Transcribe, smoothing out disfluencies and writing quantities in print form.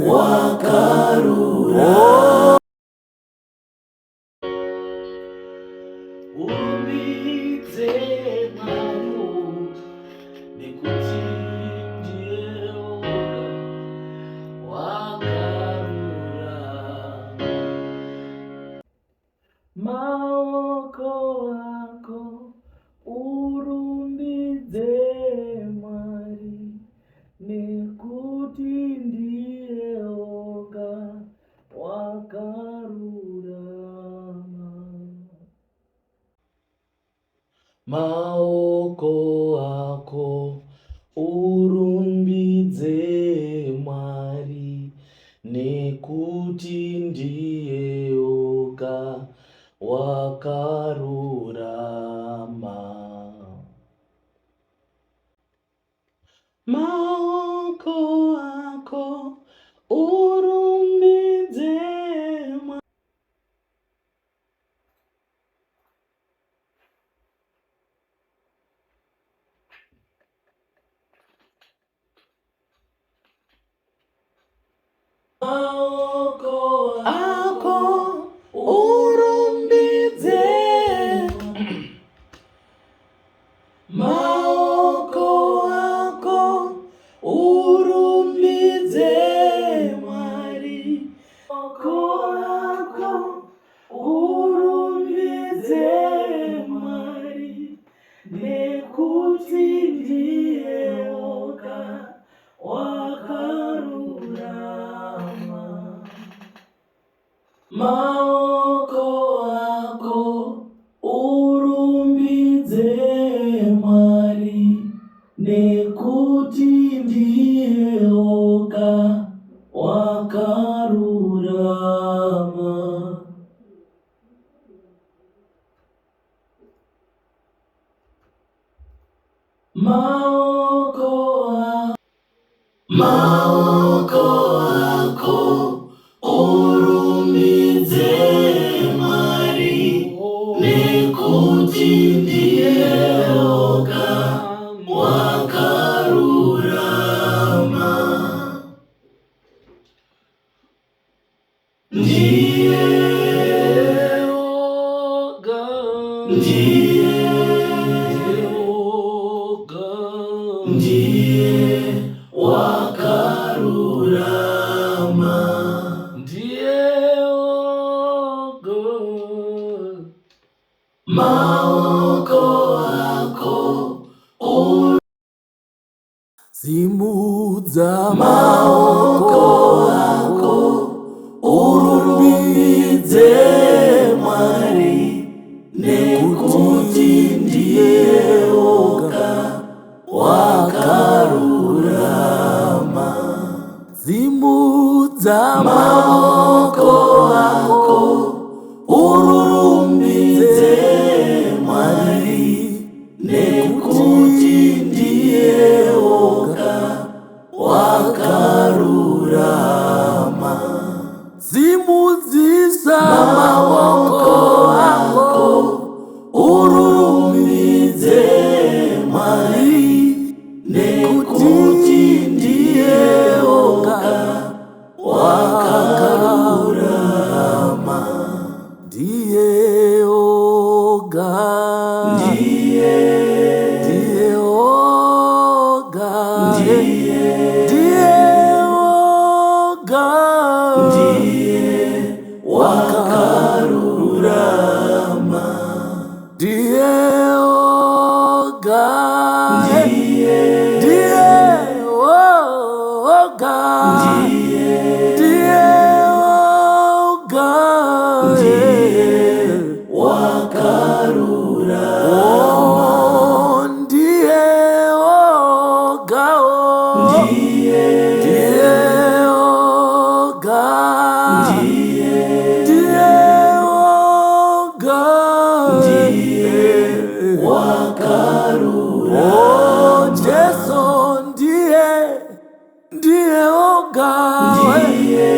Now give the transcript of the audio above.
wakarura. Urumbidze mwaro nekuti ndiye wakarura. Maoko ako urumbidze Mwari nekuti ndiye oga wakarurama. Maoko ako urumbidze Mwari nekuti ndiye oga wakarurama. Maoko ako urumbidze Mwari. Maoko ako urumbidze. Maoko ako urumbidze Mwari. Maoko ako urumbidze Mwari nekuti ndiye oga wakarurama. Maoko ako urumbidze Mwari nekuti ndiye oga wakarurama. Maoko ako urumbidze Mwari nekuti ndiye oga wakarurama. Ndiye oga, ndiye oga, ndiye wakarurama. Ndiye oga. Maoko ako simudza maoko ako urumbidze Mwari nekuti ndiye oga wakarurama. Simudza maoko ako urumbidze Mwari nekuti ndiye oga wakarurama. Simudzisa maoko ako urumbidze Mwari nekuti ndiye oga wakarurama. Ndiye oga, ndiye oga, ndiye oga, ndiye wakarurama. Ndiye oga, ndiye oga, ndiye oga, ndiye wakarurama. Oh, ndiye oga, ndiye oga, ndiye oga, ndiye wakarurama. Oh, Jesu ndiye oga, ndiye